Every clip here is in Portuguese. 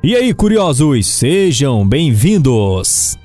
E aí, curiosos, sejam bem-vindos!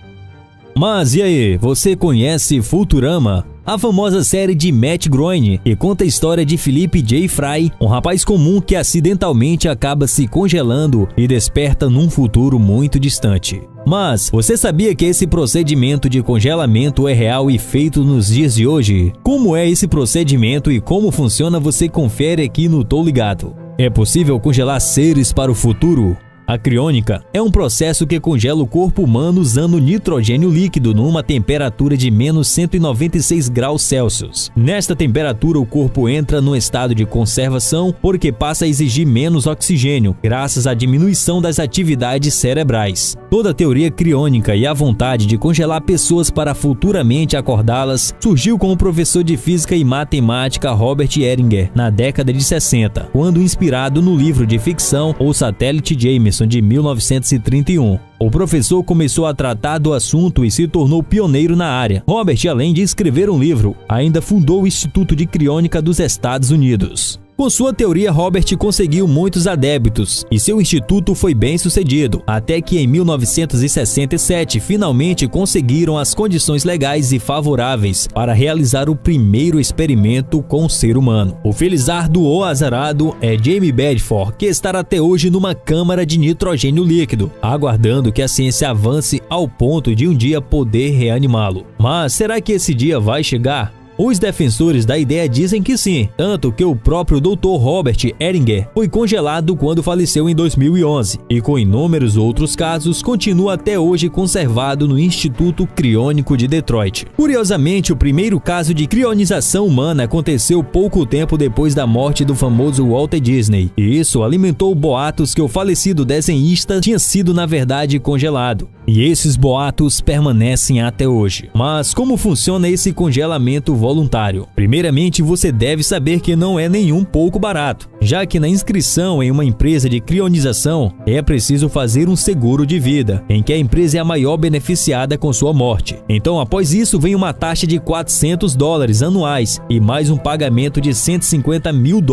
Mas e aí, você conhece Futurama? A famosa série de Matt Groening, que conta a história de Philip J. Fry, um rapaz comum que acidentalmente acaba se congelando e desperta num futuro muito distante. Mas você sabia que esse procedimento de congelamento é real e feito nos dias de hoje? Como é esse procedimento e como funciona, você confere aqui no Tô Ligado. É possível congelar seres para o futuro? A criônica é um processo que congela o corpo humano usando nitrogênio líquido numa temperatura de menos 196 graus Celsius. Nesta temperatura, o corpo entra num estado de conservação porque passa a exigir menos oxigênio, graças à diminuição das atividades cerebrais. Toda a teoria criônica e a vontade de congelar pessoas para futuramente acordá-las surgiu com o professor de física e matemática Robert Ehringer na década de 60, quando inspirado no livro de ficção O Satélite Jameson, de 1931. O professor começou a tratar do assunto e se tornou pioneiro na área. Robert, além de escrever um livro, ainda fundou o Instituto de Criônica dos Estados Unidos. Com sua teoria, Robert conseguiu muitos adeptos e seu instituto foi bem sucedido, até que em 1967 finalmente conseguiram as condições legais e favoráveis para realizar o primeiro experimento com o ser humano. O felizardo ou azarado é James Bedford, que está até hoje numa câmara de nitrogênio líquido, aguardando que a ciência avance ao ponto de um dia poder reanimá-lo. Mas será que esse dia vai chegar? Os defensores da ideia dizem que sim, tanto que o próprio Dr. Robert Ehringer foi congelado quando faleceu em 2011 e com inúmeros outros casos continua até hoje conservado no Instituto Criônico de Detroit. Curiosamente, o primeiro caso de crionização humana aconteceu pouco tempo depois da morte do famoso Walt Disney, e isso alimentou boatos que o falecido desenhista tinha sido na verdade congelado. E esses boatos permanecem até hoje. Mas como funciona esse congelamento voluntário? Primeiramente, você deve saber que não é nenhum pouco barato, já que na inscrição em uma empresa de crionização é preciso fazer um seguro de vida, em que a empresa é a maior beneficiada com sua morte. Então, após isso, vem uma taxa de $400 anuais e mais um pagamento de $150 mil,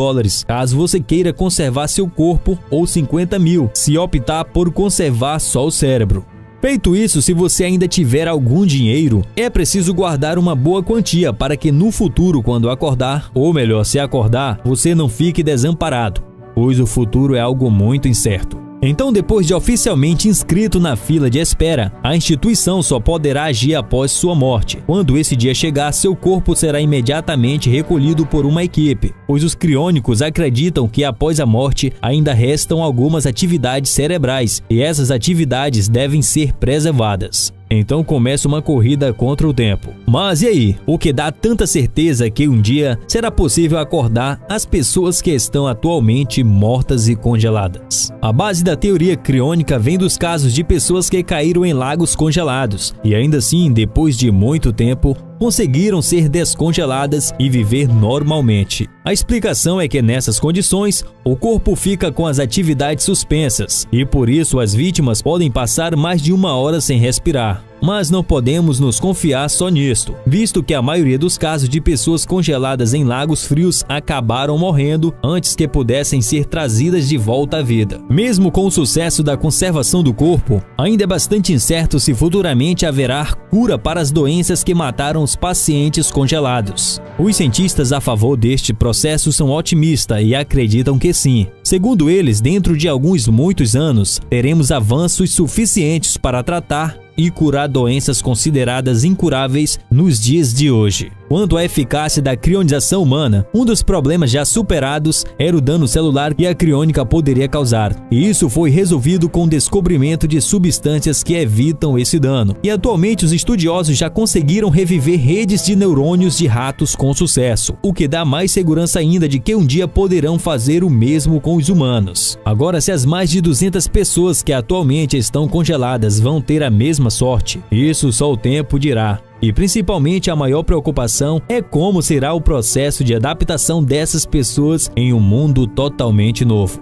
caso você queira conservar seu corpo, ou $50 mil, se optar por conservar só o cérebro. Feito isso, se você ainda tiver algum dinheiro, é preciso guardar uma boa quantia para que no futuro, quando acordar, ou melhor, se acordar, você não fique desamparado, pois o futuro é algo muito incerto. Então, depois de oficialmente inscrito na fila de espera, a instituição só poderá agir após sua morte. Quando esse dia chegar, seu corpo será imediatamente recolhido por uma equipe, pois os criônicos acreditam que após a morte ainda restam algumas atividades cerebrais e essas atividades devem ser preservadas. Então começa uma corrida contra o tempo. Mas e aí? O que dá tanta certeza que um dia será possível acordar as pessoas que estão atualmente mortas e congeladas? A base da teoria criônica vem dos casos de pessoas que caíram em lagos congelados e ainda assim, depois de muito tempo, conseguiram ser descongeladas e viver normalmente. A explicação é que nessas condições, o corpo fica com as atividades suspensas e por isso as vítimas podem passar mais de 1 hora sem respirar. Mas não podemos nos confiar só nisto, visto que a maioria dos casos de pessoas congeladas em lagos frios acabaram morrendo antes que pudessem ser trazidas de volta à vida. Mesmo com o sucesso da conservação do corpo, ainda é bastante incerto se futuramente haverá cura para as doenças que mataram os pacientes congelados. Os cientistas a favor deste processo são otimistas e acreditam que sim. Segundo eles, dentro de muitos anos, teremos avanços suficientes para tratar e curar doenças consideradas incuráveis nos dias de hoje. Quanto à eficácia da crionização humana, um dos problemas já superados era o dano celular que a criônica poderia causar, e isso foi resolvido com o descobrimento de substâncias que evitam esse dano. E atualmente os estudiosos já conseguiram reviver redes de neurônios de ratos com sucesso, o que dá mais segurança ainda de que um dia poderão fazer o mesmo com os humanos. Agora, se as mais de 200 pessoas que atualmente estão congeladas vão ter a mesma sorte, isso só o tempo dirá. E principalmente a maior preocupação é como será o processo de adaptação dessas pessoas em um mundo totalmente novo.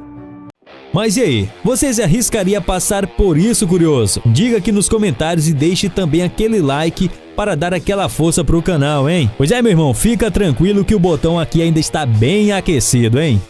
Mas e aí, você se arriscaria a passar por isso, curioso? Diga aqui nos comentários e deixe também aquele like para dar aquela força pro canal, hein? Pois é, meu irmão, fica tranquilo que o botão aqui ainda está bem aquecido, hein?